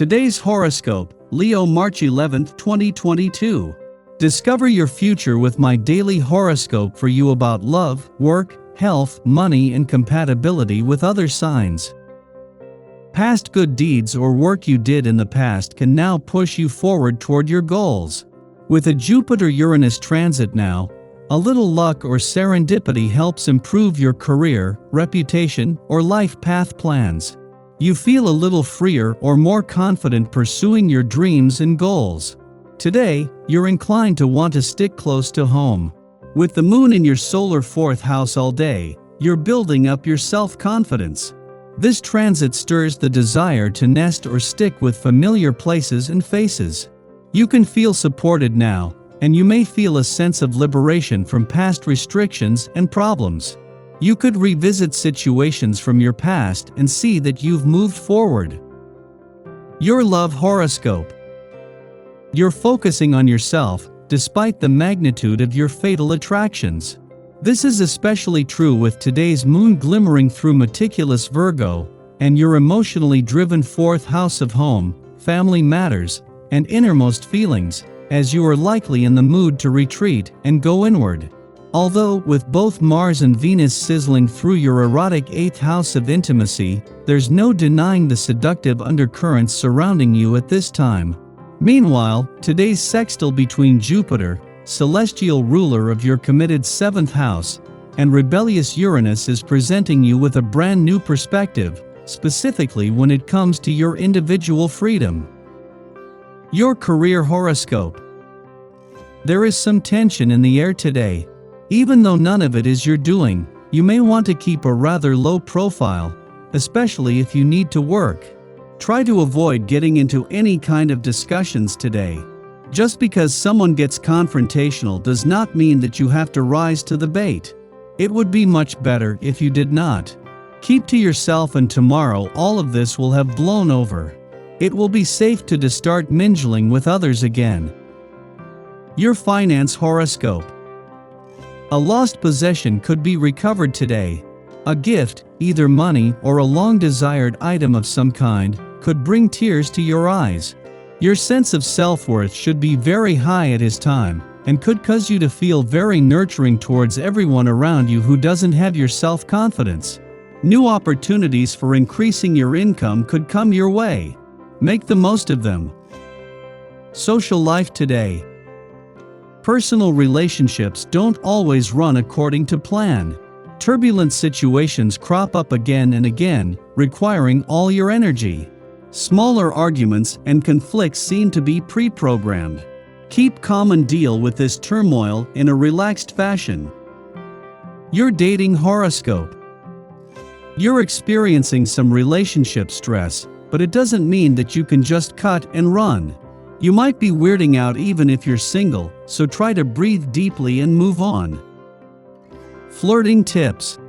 Today's horoscope, Leo, March 11, 2022. Discover your future with my daily horoscope for you about love, work, health, money, and compatibility with other signs. Past good deeds or work you did in the past can now push you forward toward your goals. With a Jupiter-Uranus transit now, a little luck or serendipity helps improve your career, reputation, or life path plans. You feel a little freer or more confident pursuing your dreams and goals. Today, you're inclined to want to stick close to home. With the moon in your solar 4th house all day, you're building up your self-confidence. This transit stirs the desire to nest or stick with familiar places and faces. You can feel supported now, and you may feel a sense of liberation from past restrictions and problems. You could revisit situations from your past and see that you've moved forward. Your love horoscope. You're focusing on yourself, despite the magnitude of your fatal attractions. This is especially true with today's moon glimmering through meticulous Virgo, and your emotionally driven 4th house of home, family matters, and innermost feelings, as you are likely in the mood to retreat and go inward. Although, with both Mars and Venus sizzling through your erotic 8th house of intimacy, there's no denying the seductive undercurrents surrounding you at this time. Meanwhile, today's sextile between Jupiter, celestial ruler of your committed 7th house, and rebellious Uranus is presenting you with a brand new perspective, specifically when it comes to your individual freedom. Your career horoscope. There is some tension in the air today. Even though none of it is your doing, you may want to keep a rather low profile, especially if you need to work. Try to avoid getting into any kind of discussions today. Just because someone gets confrontational does not mean that you have to rise to the bait. It would be much better if you did not. Keep to yourself, and tomorrow all of this will have blown over. It will be safe to start mingling with others again. Your finance horoscope. A lost possession could be recovered today. A gift, either money or a long-desired item of some kind, could bring tears to your eyes. Your sense of self-worth should be very high at this time, and could cause you to feel very nurturing towards everyone around you who doesn't have your self-confidence. New opportunities for increasing your income could come your way. Make the most of them. Social life today. Personal relationships don't always run according to plan. Turbulent situations crop up again and again, requiring all your energy. Smaller arguments and conflicts seem to be pre-programmed. Keep calm and deal with this turmoil in a relaxed fashion. Your dating horoscope. You're experiencing some relationship stress, but it doesn't mean that you can just cut and run. You might be weirding out even if you're single, so try to breathe deeply and move on. Flirting tips.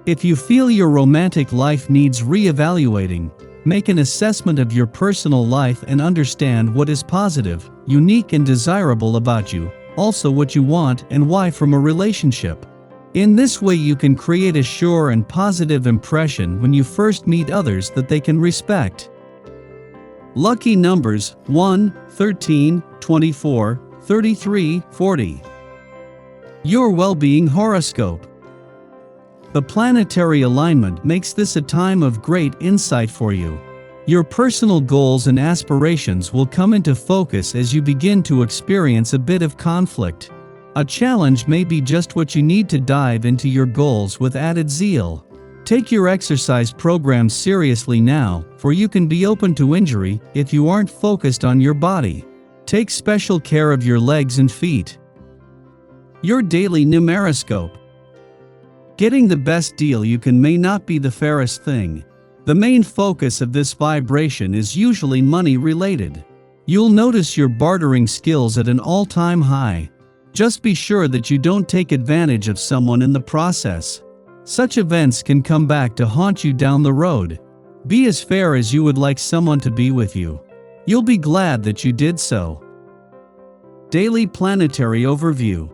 If you feel your romantic life needs re-evaluating, make an assessment of your personal life and understand what is positive, unique, and desirable about you, also what you want and why from a relationship. In this way you can create a sure and positive impression when you first meet others that they can respect. Lucky numbers 1, 13, 24, 33, 40. Your well-being horoscope. The planetary alignment makes this a time of great insight for you. Your personal goals and aspirations will come into focus as you begin to experience a bit of conflict. A challenge may be just what you need to dive into your goals with added zeal. Take your exercise program seriously now, for you can be open to injury if you aren't focused on your body. Take special care of your legs and feet. Your daily numeroscope. Getting the best deal you can may not be the fairest thing. The main focus of this vibration is usually money related. You'll notice your bartering skills at an all-time high. Just be sure that you don't take advantage of someone in the process. Such events can come back to haunt you down the road. Be as fair as you would like someone to be with you. You'll be glad that you did so. Daily planetary overview.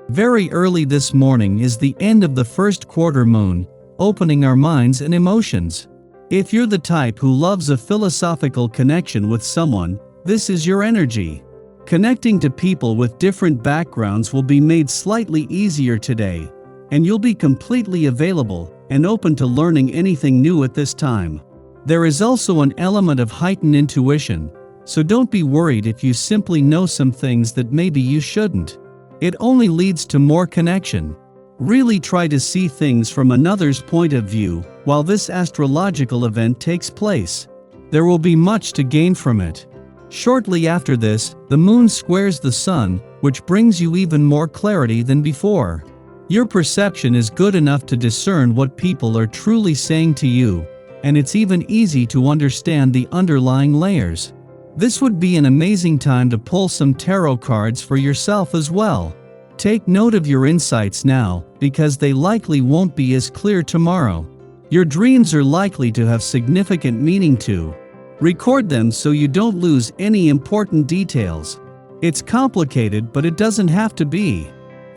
Very early this morning is the end of the first quarter moon, opening our minds and emotions. If you're the type who loves a philosophical connection with someone, this is your energy. Connecting to people with different backgrounds will be made slightly easier today, and you'll be completely available and open to learning anything new at this time. There is also an element of heightened intuition, so don't be worried if you simply know some things that maybe you shouldn't. It only leads to more connection. Really try to see things from another's point of view while this astrological event takes place. There will be much to gain from it. Shortly after this, the moon squares the sun, which brings you even more clarity than before. Your perception is good enough to discern what people are truly saying to you, and it's even easy to understand the underlying layers. This would be an amazing time to pull some tarot cards for yourself as well. Take note of your insights now, because they likely won't be as clear tomorrow. Your dreams are likely to have significant meaning too. Record them so you don't lose any important details. It's complicated, but it doesn't have to be.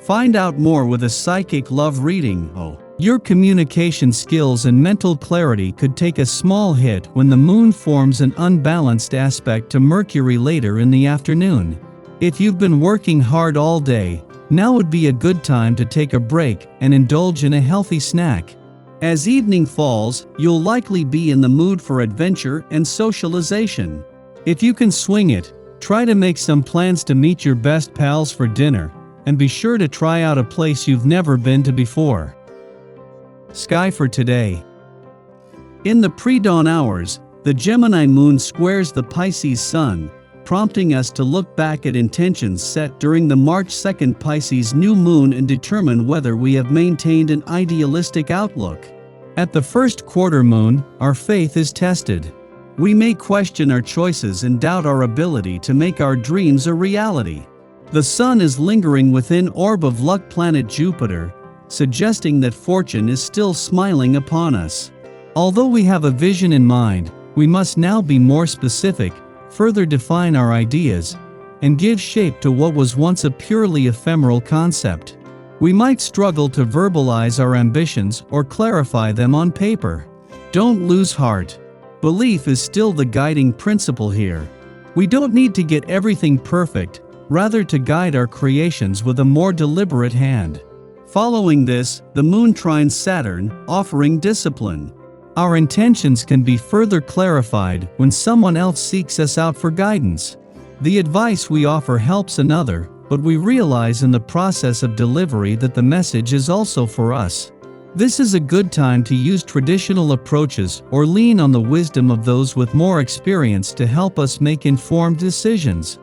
Find out more with a psychic love reading. Your communication skills and mental clarity could take a small hit when the moon forms an unbalanced aspect to Mercury later in the afternoon. If you've been working hard all day, now would be a good time to take a break and indulge in a healthy snack. As evening falls, you'll likely be in the mood for adventure and socialization. If you can swing it, try to make some plans to meet your best pals for dinner, and be sure to try out a place you've never been to before. Sky for today. In the pre-dawn hours, the Gemini moon squares the Pisces sun, prompting us to look back at intentions set during the March 2nd Pisces new moon and determine whether we have maintained an idealistic outlook. At the first quarter moon, our faith is tested. We may question our choices and doubt our ability to make our dreams a reality. The sun is lingering within orb of luck planet Jupiter, suggesting that fortune is still smiling upon us. Although we have a vision in mind, we must now be more specific, further define our ideas, and give shape to what was once a purely ephemeral concept. We might struggle to verbalize our ambitions or clarify them on paper. Don't lose heart. Belief is still the guiding principle here. We don't need to get everything perfect, rather to guide our creations with a more deliberate hand. Following this, the moon trines Saturn, offering discipline. Our intentions can be further clarified when someone else seeks us out for guidance. The advice we offer helps another, but we realize in the process of delivery that the message is also for us. This is a good time to use traditional approaches or lean on the wisdom of those with more experience to help us make informed decisions.